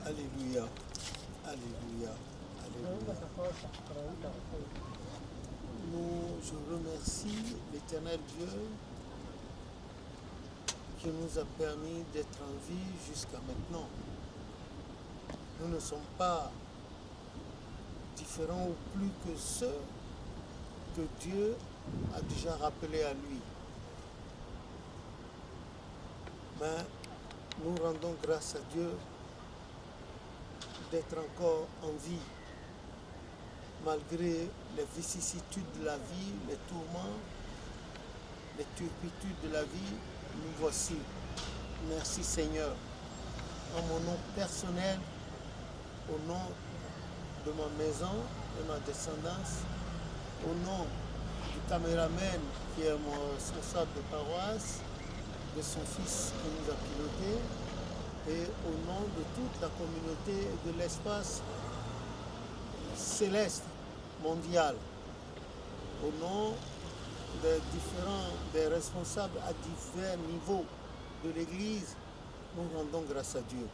Alléluia. Alléluia. Alléluia. Je remercie l'Éternel Dieu qui nous a permis d'être en vie jusqu'à maintenant. Nous ne sommes pas différents ou plus que ceux que Dieu a déjà rappelés à lui. Mais nous rendons grâce à Dieu d'être encore en vie, malgré les vicissitudes de la vie, les tourments, les turpitudes de la vie. Nous voici. Merci Seigneur. En mon nom personnel, au nom de ma maison, de ma descendance, au nom du caméraman qui est mon responsable de paroisse, de son fils qui nous a pilotés, et au nom de toute la communauté de l'espace céleste mondial, au nom des responsables à divers niveaux de l'Église, nous rendons grâce à Dieu.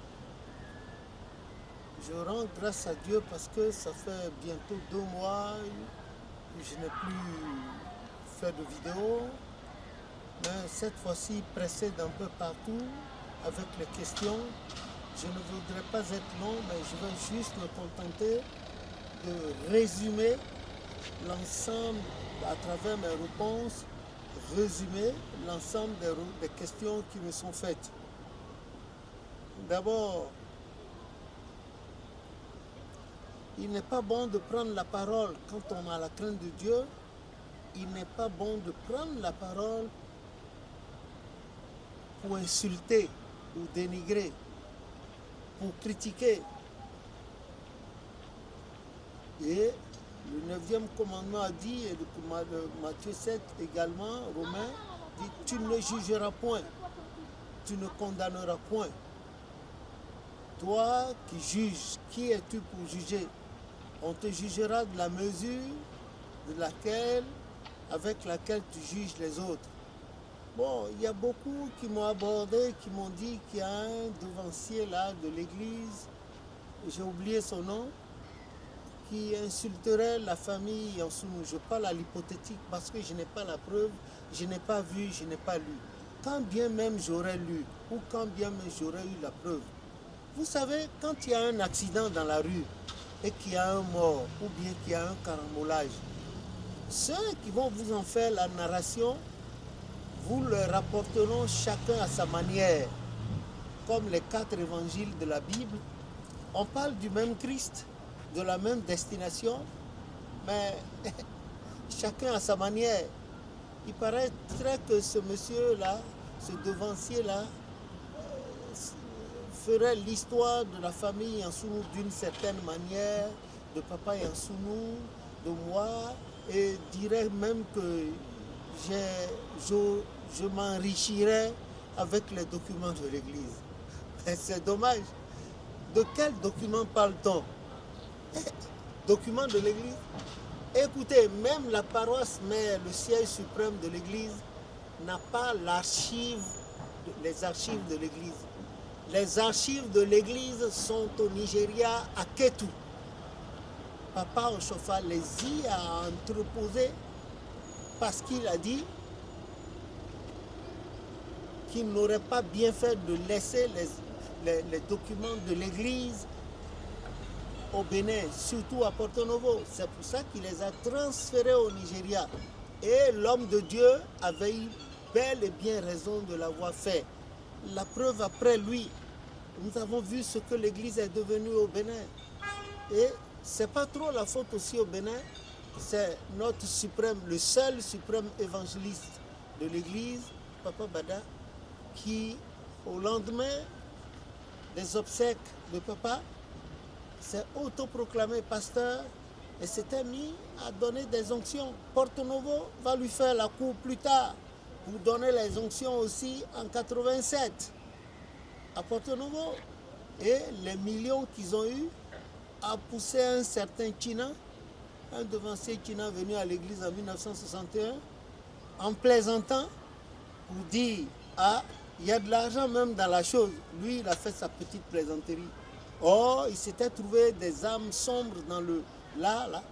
Je rends grâce à Dieu parce que ça fait bientôt 2 mois que je n'ai plus fait de vidéo, mais cette fois-ci pressé d'un peu partout avec les questions. Je ne voudrais pas être long, mais je vais juste me contenter de résumer l'ensemble, à travers mes réponses, résumer l'ensemble des questions qui me sont faites. D'abord, il n'est pas bon de prendre la parole quand on a la crainte de Dieu. Il n'est pas bon de prendre la parole pour insulter ou dénigrer, pour critiquer. Et le 9e commandement a dit, et Matthieu 7 également, Romains, dit « Tu ne jugeras point, tu ne condamneras point. » Toi qui juges, qui es-tu pour juger? On te jugera de la mesure avec laquelle tu juges les autres. Bon, il y a beaucoup qui m'ont abordé, qui m'ont dit qu'il y a un devancier là de l'église, j'ai oublié son nom, qui insulterait la famille en Sounou. Je parle à l'hypothétique parce que je n'ai pas la preuve, je n'ai pas vu, je n'ai pas lu. Quand bien même j'aurais lu, ou quand bien même j'aurais eu la preuve. Vous savez, quand il y a un accident dans la rue et qu'il y a un mort, ou bien qu'il y a un carambolage, ceux qui vont vous en faire la narration, vous le rapporteront chacun à sa manière. Comme les 4 évangiles de la Bible, on parle du même Christ, de la même destination, mais chacun à sa manière. Il paraîtrait que ce monsieur-là, ce devancier-là, ferait l'histoire de la famille Yansounou d'une certaine manière, de papa Yansounou, de moi, et dirait même que je m'enrichirais avec les documents de l'Église. C'est dommage. De quel document parle-t-on? Documents de l'Église? Écoutez, même la paroisse mère, le siège suprême de l'Église, n'a pas les archives de l'Église. Les archives de l'Église sont au Nigeria, à Ketu. Papa Oshofa les y a entreposées parce qu'il a dit qu'il n'aurait pas bien fait de laisser les documents de l'Église au Bénin, surtout à Porto Novo. C'est pour ça qu'il les a transférés au Nigeria. Et l'homme de Dieu avait eu bel et bien raison de l'avoir fait. La preuve après lui, nous avons vu ce que l'Église est devenue au Bénin. Et ce n'est pas trop la faute aussi au Bénin, c'est notre suprême, le seul suprême évangéliste de l'Église, Papa Bada, qui, au lendemain des obsèques de Papa, s'est autoproclamé pasteur et s'était mis à donner des onctions. Porto Novo va lui faire la cour plus tard pour donner les onctions aussi en 87 à Porto Novo. Et les millions qu'ils ont eus a poussé un certain China, un devancier China venu à l'église en 1961, en plaisantant pour dire « Ah, il y a de l'argent même dans la chose ». Lui, il a fait sa petite plaisanterie. Or, il s'était trouvé des âmes sombres dans là,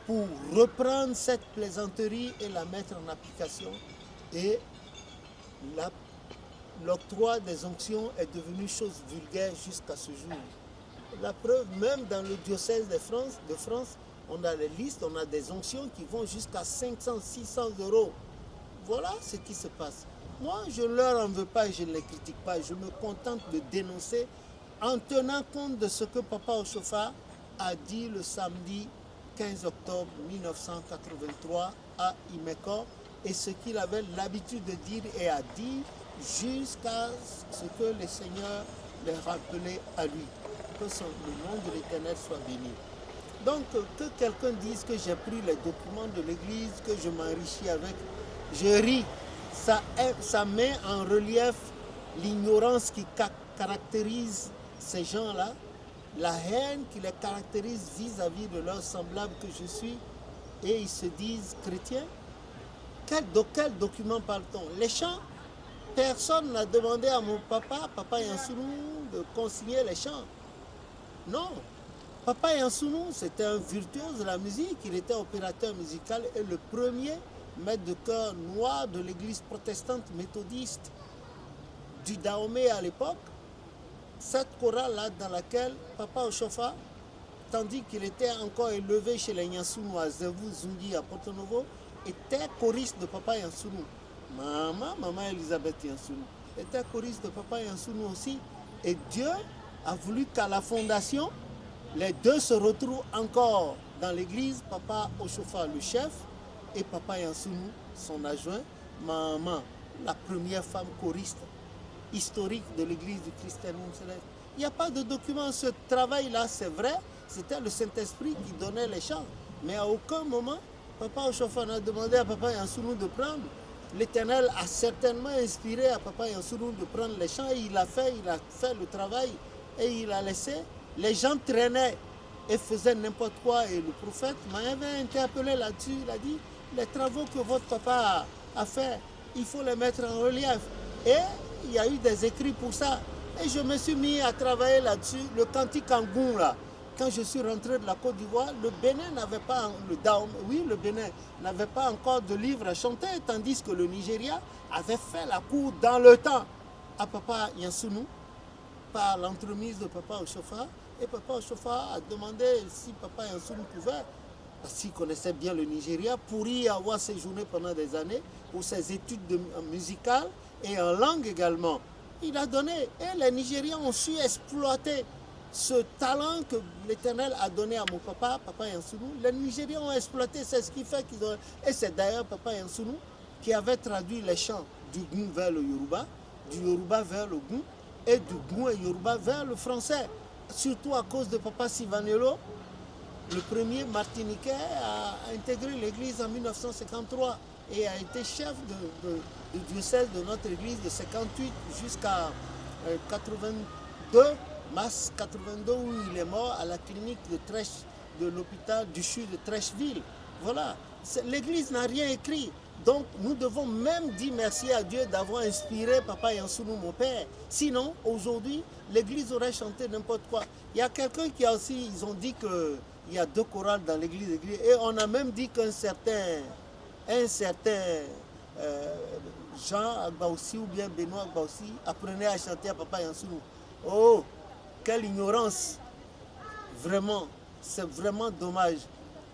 pour reprendre cette plaisanterie et la mettre en application. Et l'octroi des onctions est devenu chose vulgaire jusqu'à ce jour. La preuve, même dans le diocèse de France, on a les listes, on a des onctions qui vont jusqu'à 500, 600 euros. Voilà ce qui se passe. Moi, je ne leur en veux pas et je ne les critique pas. Je me contente de dénoncer en tenant compte de ce que Papa Ochofa a dit le samedi 15 octobre 1983 à Imeko et ce qu'il avait l'habitude de dire et a dit jusqu'à ce que le Seigneur les rappelait à lui. Que le nom de l'Éternel soit béni. Donc, que quelqu'un dise que j'ai pris les documents de l'Église, que je m'enrichis avec, je ris. Ça met en relief l'ignorance qui caractérise ces gens-là, la haine qui les caractérise vis-à-vis de leurs semblables que je suis, et ils se disent chrétiens. De quel document parle-t-on? Les chants? Personne n'a demandé à mon papa Yansounou, de consigner les chants. Non. Papa Yansounou, c'était un virtuose de la musique, il était opérateur musical et le premier maître de chœur noir de l'église protestante méthodiste du Dahomey à l'époque. Cette chorale-là dans laquelle Papa Ochofa, tandis qu'il était encore élevé chez les Yansounou à Zevou, Zungi, à Porto Novo, était choriste de Papa Yansounou. Maman Elisabeth Yansounou était choriste de Papa Yansounou aussi. Et Dieu a voulu qu'à la fondation, les deux se retrouvent encore dans l'église, Papa Ochofa le chef et Papa Yansounou son adjoint, maman, la première femme choriste historique de l'église du christianisme céleste. Il n'y a pas de document. Ce travail-là, c'est vrai, c'était le Saint-Esprit qui donnait les chants. Mais à aucun moment, Papa Ochofa n'a demandé à Papa Yansounou de prendre. L'Éternel a certainement inspiré à Papa Yansounou de prendre les chants et il a fait le travail et il a laissé. Les gens traînaient et faisaient n'importe quoi et le prophète m'avait interpellé là-dessus. Il a dit, les travaux que votre papa a fait, il faut les mettre en relief. Et il y a eu des écrits pour ça. Et je me suis mis à travailler là-dessus. Le cantique Angoun, là, quand je suis rentré de la Côte d'Ivoire, le Bénin n'avait pas, le Bénin n'avait pas encore de livre à chanter, tandis que le Nigeria avait fait la cour dans le temps à Papa Yansounou, par l'entremise de Papa Ochofa. Et Papa Ochofa a demandé si Papa Yansounou pouvait, parce qu'il connaissait bien le Nigeria, pour y avoir séjourné pendant des années, pour ses études musicales et en langue également. Il a donné, et les Nigériens ont su exploiter ce talent que l'Éternel a donné à mon papa Yansounou. Les Nigériens ont exploité, c'est ce qui fait qu'ils ont... Et c'est d'ailleurs Papa Yansounou qui avait traduit les chants du Goun vers le Yoruba, du Yoruba vers le Goun, et du Goun et Yoruba vers le français. Surtout à cause de Papa Sivanello, le premier Martiniquais a intégré l'église en 1953 et a été chef du diocèse de notre église de 58 jusqu'à 82, mars 82, où il est mort à la clinique de l'hôpital du CHU de Trècheville. Voilà, l'église n'a rien écrit. Donc nous devons même dire merci à Dieu d'avoir inspiré Papa Yansounou, mon père. Sinon, aujourd'hui, l'église aurait chanté n'importe quoi. Il y a quelqu'un qui a aussi, ils ont dit qu'il y a 2 chorales dans l'église. Et on a même dit qu'un certain Jean Agbaoussi ou bien Benoît Agbaoussi apprenait à chanter à Papa Yansounou. Oh, quelle ignorance! Vraiment, c'est vraiment dommage.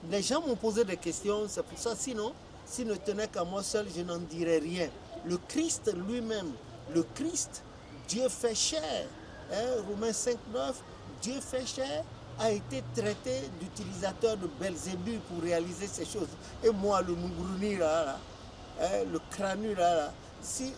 Les gens m'ont posé des questions, c'est pour ça, sinon, s'il ne tenait qu'à moi seul, je n'en dirais rien. Le Christ lui-même, le Christ, Dieu fait chair, Romains 5, 9, Dieu fait chair, a été traité d'utilisateur de Belzébuth pour réaliser ces choses. Et moi, le Mungrouni, le cranu, si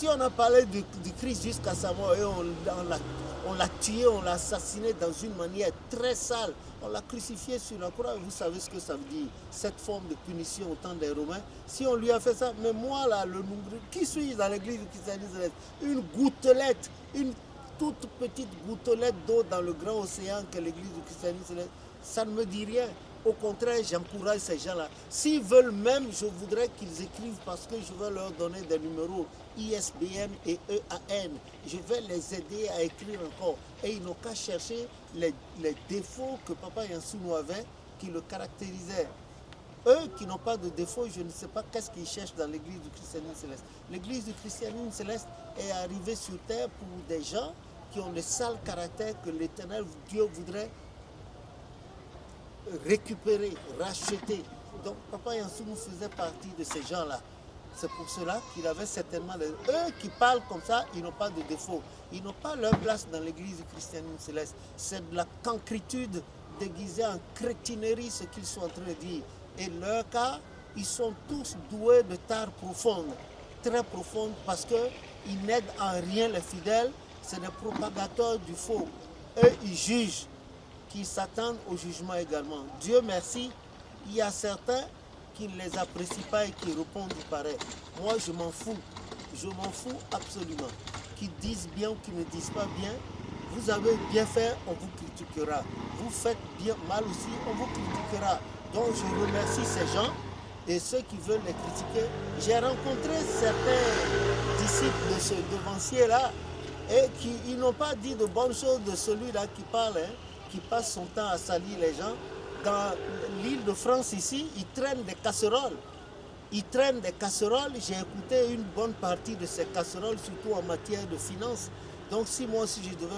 on a parlé du Christ jusqu'à sa mort et on l'a tué, on l'a assassiné dans une manière très sale, on l'a crucifié sur la croix, vous savez ce que ça veut dire, cette forme de punition au temps des Romains. Si on lui a fait ça, mais moi là, le Mungrouni, qui suis-je dans l'église du christianisme céleste? Une gouttelette, une toute petite gouttelette d'eau dans le grand océan que l'église du christianisme céleste, ça ne me dit rien. Au contraire, j'encourage ces gens-là. S'ils veulent même, je voudrais qu'ils écrivent parce que je vais leur donner des numéros ISBN et EAN. Je vais les aider à écrire encore. Et ils n'ont qu'à chercher les défauts que Papa Yansounou avait qui le caractérisaient. Eux qui n'ont pas de défaut, je ne sais pas qu'est-ce qu'ils cherchent dans l'église du christianisme céleste. L'église du christianisme céleste est arrivée sur terre pour des gens qui ont le sale caractère que l'Éternel Dieu voudrait récupérer, racheter. Donc Papa Yansounou faisait partie de ces gens-là. C'est pour cela qu'il avait certainement... Eux qui parlent comme ça, ils n'ont pas de défaut. Ils n'ont pas leur place dans l'église du christianisme céleste. C'est de la cancritude déguisée en crétinerie ce qu'ils sont en train de dire. Et leur cas, ils sont tous doués de tares profondes, très profondes, parce qu'ils n'aident en rien les fidèles. C'est des propagateurs du faux. Eux, ils jugent, qui s'attendent au jugement également. Dieu merci, il y a certains qui ne les apprécient pas et qui répondent du pareil. Moi, je m'en fous. Je m'en fous absolument. Qu'ils disent bien ou qu'ils ne disent pas bien, vous avez bien fait, on vous critiquera. Vous faites bien mal aussi, on vous critiquera. Donc je remercie ces gens et ceux qui veulent les critiquer. J'ai rencontré certains disciples de ce devancier-là et ils n'ont pas dit de bonnes choses de celui-là qui parle, qui passe son temps à salir les gens. Dans l'île de France ici, ils traînent des casseroles. Ils traînent des casseroles. J'ai écouté une bonne partie de ces casseroles, surtout en matière de finances. Donc si moi aussi je devais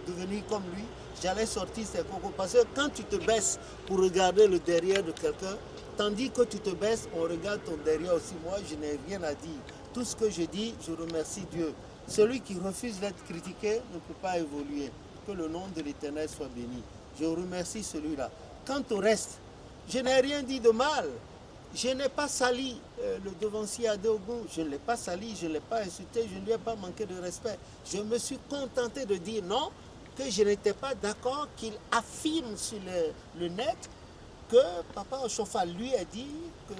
devenir comme lui, j'allais sortir ces cocos. Parce que quand tu te baisses pour regarder le derrière de quelqu'un, tandis que tu te baisses, on regarde ton derrière aussi. Moi, je n'ai rien à dire. Tout ce que je dis, je remercie Dieu. Celui qui refuse d'être critiqué ne peut pas évoluer. Que le nom de l'Éternel soit béni. Je remercie celui-là. Quant au reste, je n'ai rien dit de mal. Je n'ai pas sali le devancier Adéogun, je ne l'ai pas sali, je ne l'ai pas insulté, je ne lui ai pas manqué de respect. Je me suis contenté de dire non, que je n'étais pas d'accord qu'il affirme sur le net que Papa Oshofa lui a dit que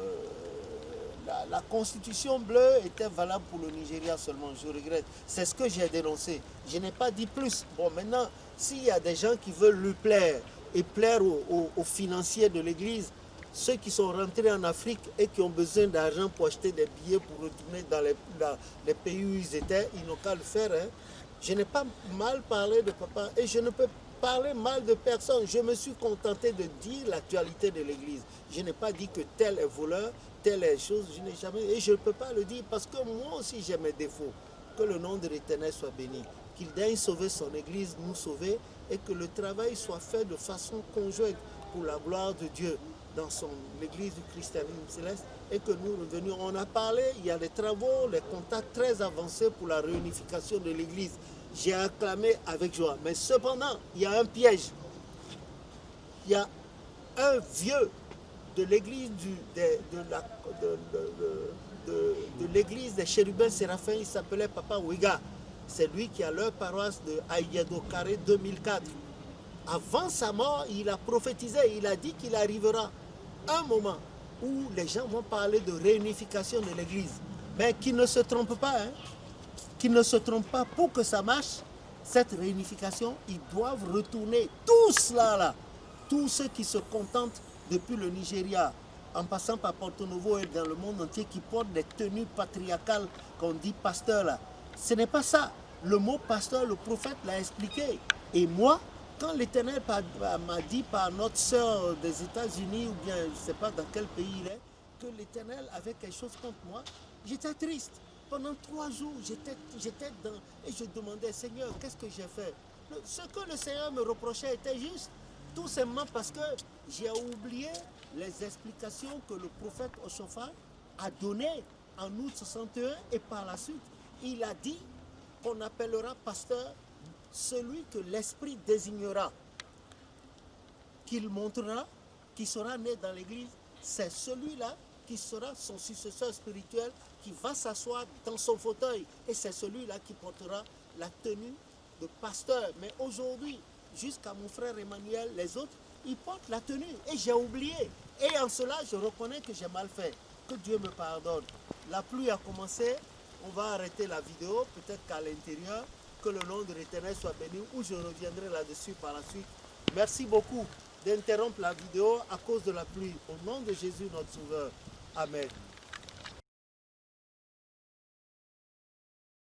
la constitution bleue était valable pour le Nigeria seulement. Je regrette. C'est ce que j'ai dénoncé. Je n'ai pas dit plus. Bon, maintenant, s'il y a des gens qui veulent lui plaire et plaire aux financiers de l'Église, ceux qui sont rentrés en Afrique et qui ont besoin d'argent pour acheter des billets pour retourner dans les pays où ils étaient, ils n'ont qu'à le faire. Je n'ai pas mal parlé de Papa et je ne peux parler mal de personne. Je me suis contenté de dire l'actualité de l'Église. Je n'ai pas dit que tel est voleur, telle est chose. Je n'ai jamais... Et je ne peux pas le dire parce que moi aussi j'ai mes défauts. Que le nom de l'Éternel soit béni. Qu'il daigne sauver son Église, nous sauver, et que le travail soit fait de façon conjointe pour la gloire de Dieu dans l'église du christianisme céleste et que nous revenions. On a parlé, il y a des travaux, les contacts très avancés pour la réunification de l'église. J'ai acclamé avec joie. Mais cependant, il y a un piège. Il y a un vieux de l'église de l'église des chérubins séraphins, il s'appelait Papa Ouiga. C'est lui qui a leur paroisse de Aïedo Carré 2004. Avant sa mort, il a prophétisé, il a dit qu'il arrivera un moment où les gens vont parler de réunification de l'Église. Mais qu'ils ne se trompent pas, qu'ils ne se trompent pas. Pour que ça marche, cette réunification, ils doivent retourner tous là, tous ceux qui se contentent depuis le Nigeria, en passant par Porto Novo et dans le monde entier, qui portent des tenues patriarcales qu'on dit pasteur là. Ce n'est pas ça. Le mot pasteur, le prophète l'a expliqué. Et moi, quand l'Éternel m'a dit par notre sœur des États-Unis, ou bien je ne sais pas dans quel pays il est, que l'Éternel avait quelque chose contre moi, j'étais triste. Pendant 3 jours, j'étais dans... Et je demandais, Seigneur, qu'est-ce que j'ai fait? Ce que le Seigneur me reprochait était juste, tout simplement parce que j'ai oublié les explications que le prophète Oshofa a données en août 61 et par la suite, il a dit qu'on appellera pasteur celui que l'Esprit désignera, qu'il montrera, qui sera né dans l'Église, c'est celui-là qui sera son successeur spirituel, qui va s'asseoir dans son fauteuil, et c'est celui-là qui portera la tenue de pasteur. Mais aujourd'hui, jusqu'à mon frère Emmanuel, les autres, ils portent la tenue, et j'ai oublié. Et en cela, je reconnais que j'ai mal fait. Que Dieu me pardonne. La pluie a commencé, on va arrêter la vidéo, peut-être qu'à l'intérieur, que le nom de l'Éternel soit béni, ou je reviendrai là-dessus par la suite. Merci beaucoup. d'interrompre la vidéo à cause de la pluie. Au nom de Jésus, notre Sauveur. Amen.